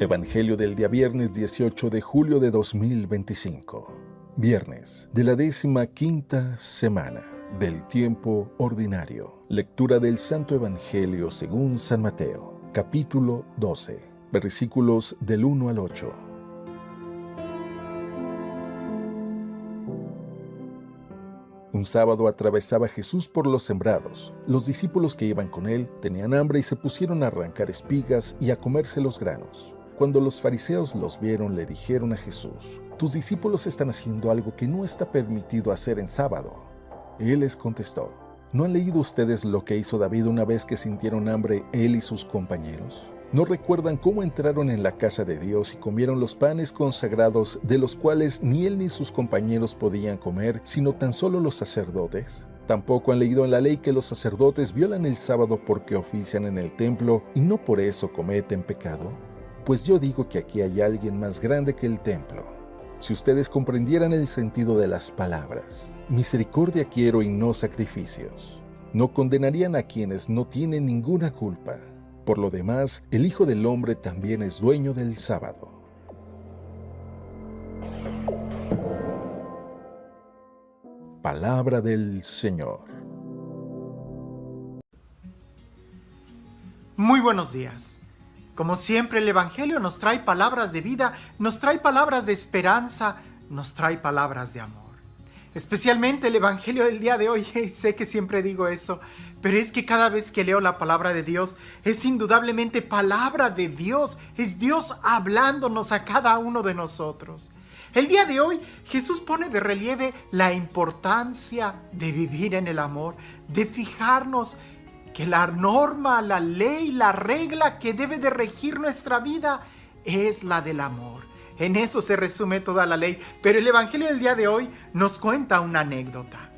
Evangelio del día viernes 18 de julio de 2025. Viernes de la 15ª semana del tiempo ordinario. Lectura del Santo Evangelio según San Mateo, capítulo 12, versículos del 1 al 8. Un sábado atravesaba Jesús por los sembrados. Los discípulos que iban con él tenían hambre y se pusieron a arrancar espigas y a comerse los granos. Cuando los fariseos los vieron, le dijeron a Jesús: «Tus discípulos están haciendo algo que no está permitido hacer en sábado». Él les contestó: ¿No han leído ustedes lo que hizo David una vez que sintieron hambre él y sus compañeros? ¿No recuerdan cómo entraron en la casa de Dios y comieron los panes consagrados, de los cuales ni él ni sus compañeros podían comer, sino tan solo los sacerdotes? ¿Tampoco han leído en la ley que los sacerdotes violan el sábado porque ofician en el templo y no por eso cometen pecado? Pues yo digo que aquí hay alguien más grande que el templo. Si ustedes comprendieran el sentido de las palabras, misericordia quiero y no sacrificios, no condenarían a quienes no tienen ninguna culpa. Por lo demás, el Hijo del Hombre también es dueño del sábado. Palabra del Señor. Muy buenos días. Como siempre, el Evangelio nos trae palabras de vida, nos trae palabras de esperanza, nos trae palabras de amor. Especialmente el Evangelio del día de hoy, sé que siempre digo eso, pero es que cada vez que leo la palabra de Dios, es indudablemente palabra de Dios, es Dios hablándonos a cada uno de nosotros. El día de hoy, Jesús pone de relieve la importancia de vivir en el amor, de fijarnos que la norma, la ley, la regla que debe de regir nuestra vida es la del amor. En eso se resume toda la ley, pero el Evangelio del día de hoy nos cuenta una anécdota.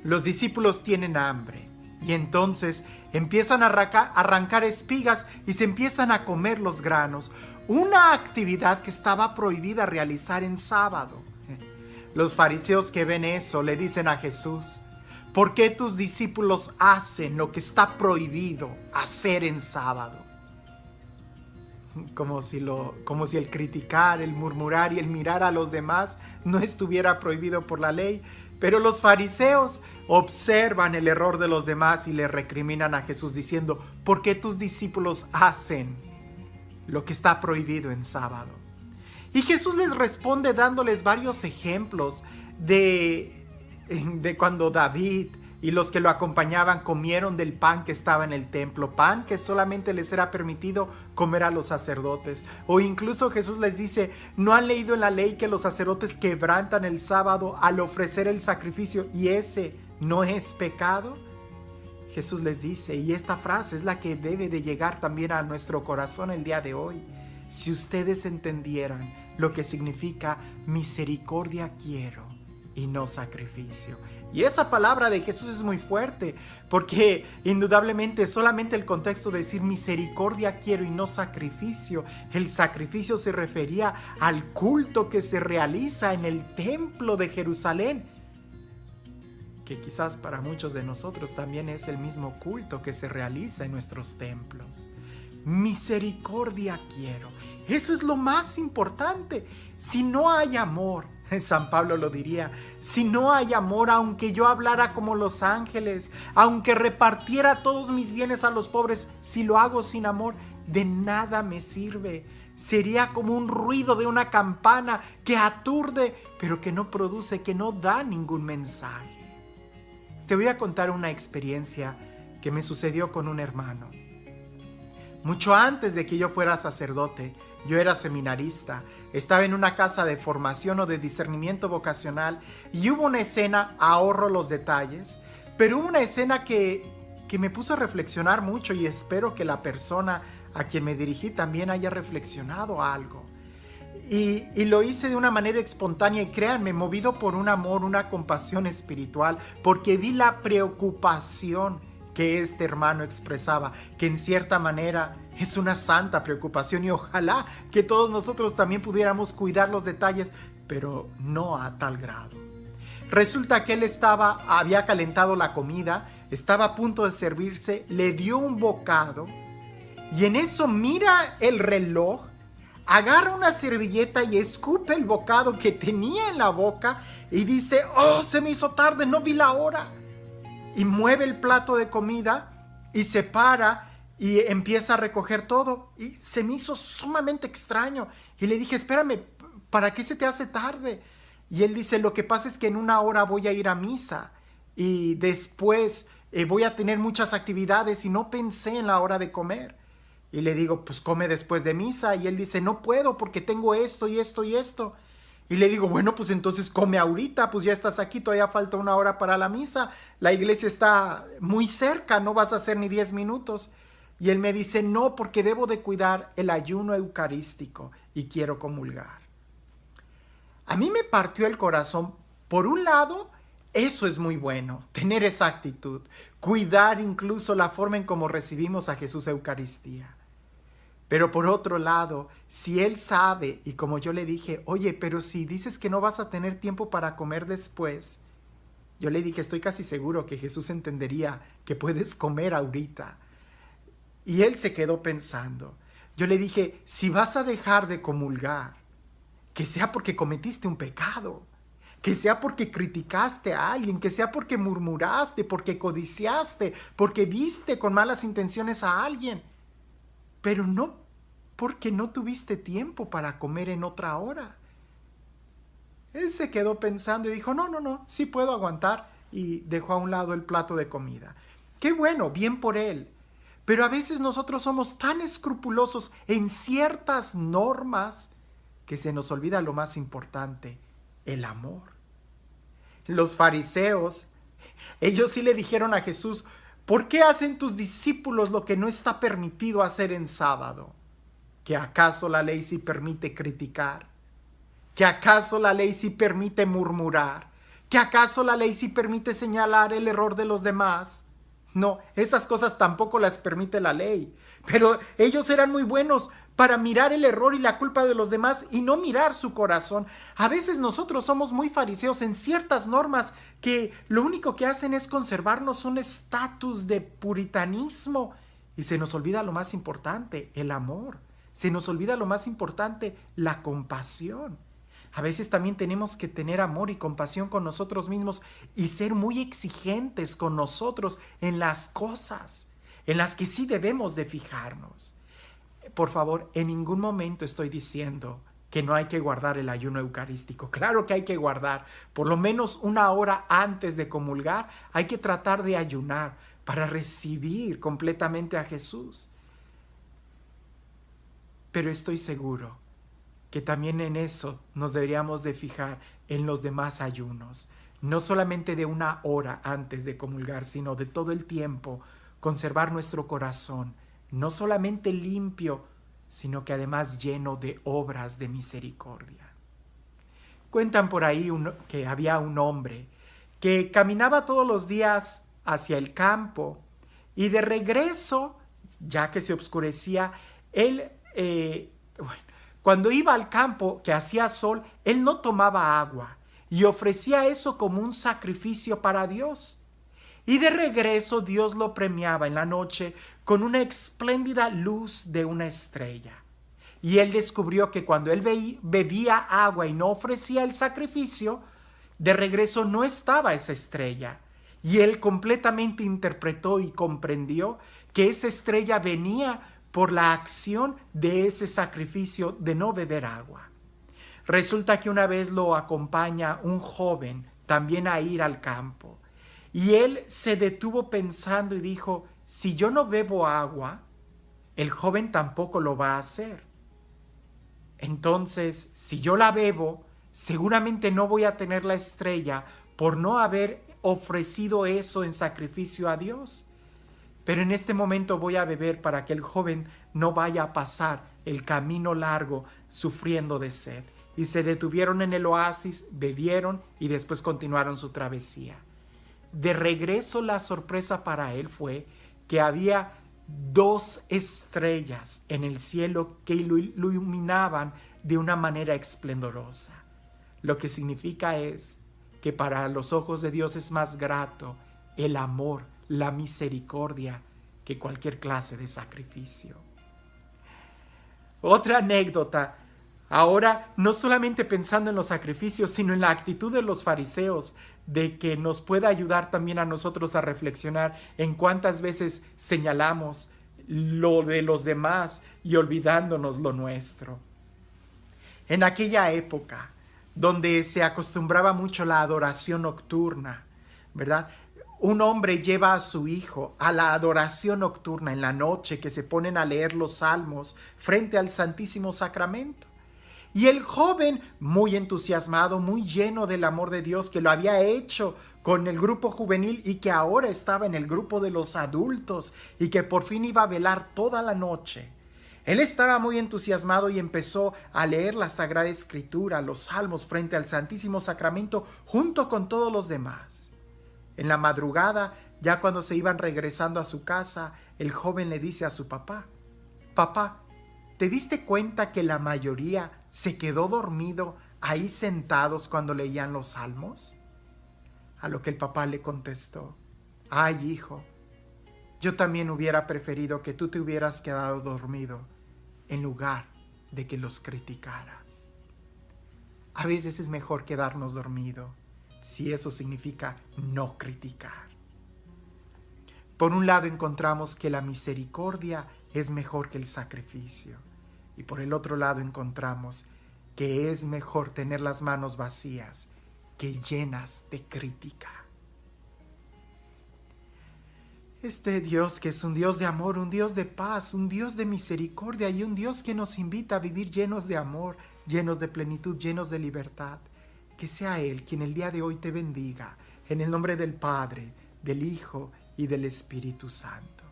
Los discípulos tienen hambre y entonces empiezan a arrancar espigas y se empiezan a comer los granos, una actividad que estaba prohibida realizar en sábado. Los fariseos que ven eso le dicen a Jesús: ¿por qué tus discípulos hacen lo que está prohibido hacer en sábado? Como si el criticar, el murmurar y el mirar a los demás no estuviera prohibido por la ley. Pero los fariseos observan el error de los demás y le recriminan a Jesús diciendo: ¿por qué tus discípulos hacen lo que está prohibido en sábado? Y Jesús les responde dándoles varios ejemplos de cuando David y los que lo acompañaban comieron del pan que estaba en el templo, pan que solamente les era permitido comer a los sacerdotes. O incluso Jesús les dice: ¿no han leído en la ley que los sacerdotes quebrantan el sábado al ofrecer el sacrificio y ese no es pecado? Jesús les dice, y esta frase es la que debe de llegar también a nuestro corazón el día de hoy: si ustedes entendieran lo que significa misericordia quiero y no sacrificio. Y esa palabra de Jesús es muy fuerte, porque indudablemente solamente el contexto de decir misericordia quiero y no sacrificio, el sacrificio se refería al culto que se realiza en el templo de Jerusalén, que quizás para muchos de nosotros también es el mismo culto que se realiza en nuestros templos. Misericordia quiero, eso es lo más importante. Si no hay amor, San Pablo lo diría, si no hay amor, aunque yo hablara como los ángeles, aunque repartiera todos mis bienes a los pobres, si lo hago sin amor, de nada me sirve. Sería como un ruido de una campana que aturde, pero que no produce, que no da ningún mensaje. Te voy a contar una experiencia que me sucedió con un hermano. Mucho antes de que yo fuera sacerdote, yo era seminarista, estaba en una casa de formación o de discernimiento vocacional y hubo una escena, ahorro los detalles, pero hubo una escena que me puso a reflexionar mucho y espero que la persona a quien me dirigí también haya reflexionado algo. Y lo hice de una manera espontánea y créanme, movido por un amor, una compasión espiritual, porque vi la preocupación que este hermano expresaba, que en cierta manera es una santa preocupación y ojalá que todos nosotros también pudiéramos cuidar los detalles, pero no a tal grado. Resulta que él había calentado la comida, estaba a punto de servirse, le dio un bocado y en eso mira el reloj agarra una servilleta y escupe el bocado que tenía en la boca y dice: ¡oh, se me hizo tarde, no vi la hora! Y mueve el plato de comida y se para y empieza a recoger todo. Y se me hizo sumamente extraño. Y le dije: espérame, ¿para qué se te hace tarde? Y él dice: lo que pasa es que en 1 hora voy a ir a misa y después voy a tener muchas actividades y no pensé en la hora de comer. Y le digo: pues come después de misa. Y él dice: no puedo porque tengo esto y esto y esto. Y le digo: bueno, pues entonces come ahorita, pues ya estás aquí, todavía falta 1 hora para la misa. La iglesia está muy cerca, no vas a hacer ni 10 minutos. Y él me dice: no, porque debo de cuidar el ayuno eucarístico y quiero comulgar. A mí me partió el corazón. Por un lado, eso es muy bueno, tener esa actitud, cuidar incluso la forma en cómo recibimos a Jesús Eucaristía. Pero por otro lado, si él sabe, y como yo le dije: oye, pero si dices que no vas a tener tiempo para comer después, yo le dije: estoy casi seguro que Jesús entendería que puedes comer ahorita. Y él se quedó pensando. Yo le dije: si vas a dejar de comulgar, que sea porque cometiste un pecado, que sea porque criticaste a alguien, que sea porque murmuraste, porque codiciaste, porque viste con malas intenciones a alguien, pero no porque no tuviste tiempo para comer en otra hora. Él se quedó pensando y dijo: no, sí puedo aguantar, y dejó a un lado el plato de comida. Qué bueno, bien por él. Pero a veces nosotros somos tan escrupulosos en ciertas normas que se nos olvida lo más importante: el amor. Los fariseos, ellos sí le dijeron a Jesús: ¿por qué hacen tus discípulos lo que no está permitido hacer en sábado? ¿Que acaso la ley sí permite criticar? ¿Que acaso la ley sí permite murmurar? ¿Que acaso la ley sí permite señalar el error de los demás? No, esas cosas tampoco las permite la ley. Pero ellos eran muy buenos para mirar el error y la culpa de los demás y no mirar su corazón. A veces nosotros somos muy fariseos en ciertas normas que lo único que hacen es conservarnos un estatus de puritanismo, y se nos olvida lo más importante: el amor. Se nos olvida lo más importante: la compasión. A veces también tenemos que tener amor y compasión con nosotros mismos y ser muy exigentes con nosotros en las cosas en las que sí debemos de fijarnos. Por favor, en ningún momento estoy diciendo que no hay que guardar el ayuno eucarístico. Claro que hay que guardar, por lo menos 1 hora antes de comulgar, hay que tratar de ayunar para recibir completamente a Jesús. Pero estoy seguro que también en eso nos deberíamos de fijar en los demás ayunos, no solamente de 1 hora antes de comulgar, sino de todo el tiempo, conservar nuestro corazón, no solamente limpio, sino que además lleno de obras de misericordia. Cuentan por ahí que había un hombre que caminaba todos los días hacia el campo y de regreso, ya que se oscurecía, él, cuando iba al campo que hacía sol, él no tomaba agua y ofrecía eso como un sacrificio para Dios. Y de regreso Dios lo premiaba en la noche con una espléndida luz de una estrella. Y él descubrió que cuando él bebía agua y no ofrecía el sacrificio, de regreso no estaba esa estrella. Y él completamente interpretó y comprendió que esa estrella venía por la acción de ese sacrificio de no beber agua. Resulta que una vez lo acompaña un joven también a ir al campo. Y él se detuvo pensando y dijo: si yo no bebo agua, el joven tampoco lo va a hacer. Entonces, si yo la bebo, seguramente no voy a tener la estrella por no haber ofrecido eso en sacrificio a Dios. Pero en este momento voy a beber para que el joven no vaya a pasar el camino largo sufriendo de sed. Y se detuvieron en el oasis, bebieron y después continuaron su travesía. De regreso, la sorpresa para él fue que había 2 estrellas en el cielo que lo iluminaban de una manera esplendorosa. Lo que significa es que para los ojos de Dios es más grato el amor, la misericordia, que cualquier clase de sacrificio. Otra anécdota. Ahora, no solamente pensando en los sacrificios, sino en la actitud de los fariseos, de que nos pueda ayudar también a nosotros a reflexionar en cuántas veces señalamos lo de los demás y olvidándonos lo nuestro. En aquella época, donde se acostumbraba mucho la adoración nocturna, ¿verdad? Un hombre lleva a su hijo a la adoración nocturna en la noche, que se ponen a leer los salmos frente al Santísimo Sacramento. Y el joven, muy entusiasmado, muy lleno del amor de Dios, que lo había hecho con el grupo juvenil y que ahora estaba en el grupo de los adultos y que por fin iba a velar toda la noche. Él estaba muy entusiasmado y empezó a leer la Sagrada Escritura, los salmos frente al Santísimo Sacramento junto con todos los demás. En la madrugada, ya cuando se iban regresando a su casa, el joven le dice a su papá: «Papá, ¿te diste cuenta que la mayoría se quedó dormido ahí sentados cuando leían los salmos?» A lo que el papá le contestó: «Ay, hijo, yo también hubiera preferido que tú te hubieras quedado dormido en lugar de que los criticaras». A veces es mejor quedarnos dormidos, si eso significa no criticar. Por un lado encontramos que la misericordia es mejor que el sacrificio. Y por el otro lado encontramos que es mejor tener las manos vacías que llenas de crítica. Este Dios, que es un Dios de amor, un Dios de paz, un Dios de misericordia y un Dios que nos invita a vivir llenos de amor, llenos de plenitud, llenos de libertad, que sea Él quien el día de hoy te bendiga, en el nombre del Padre, del Hijo y del Espíritu Santo.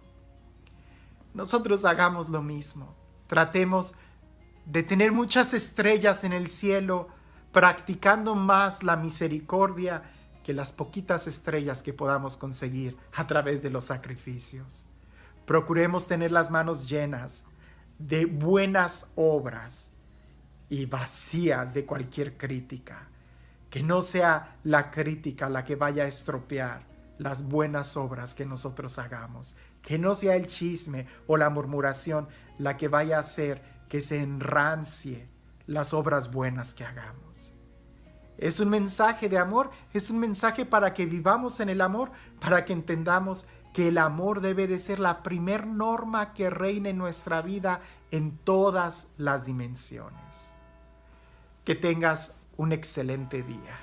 Nosotros hagamos lo mismo. Tratemos de tener muchas estrellas en el cielo, practicando más la misericordia que las poquitas estrellas que podamos conseguir a través de los sacrificios. Procuremos tener las manos llenas de buenas obras y vacías de cualquier crítica. Que no sea la crítica la que vaya a estropear las buenas obras que nosotros hagamos. Que no sea el chisme o la murmuración la que vaya a hacer que se enrancie las obras buenas que hagamos. Es un mensaje de amor, es un mensaje para que vivamos en el amor, para que entendamos que el amor debe de ser la primer norma que reine en nuestra vida en todas las dimensiones. Que tengas un excelente día.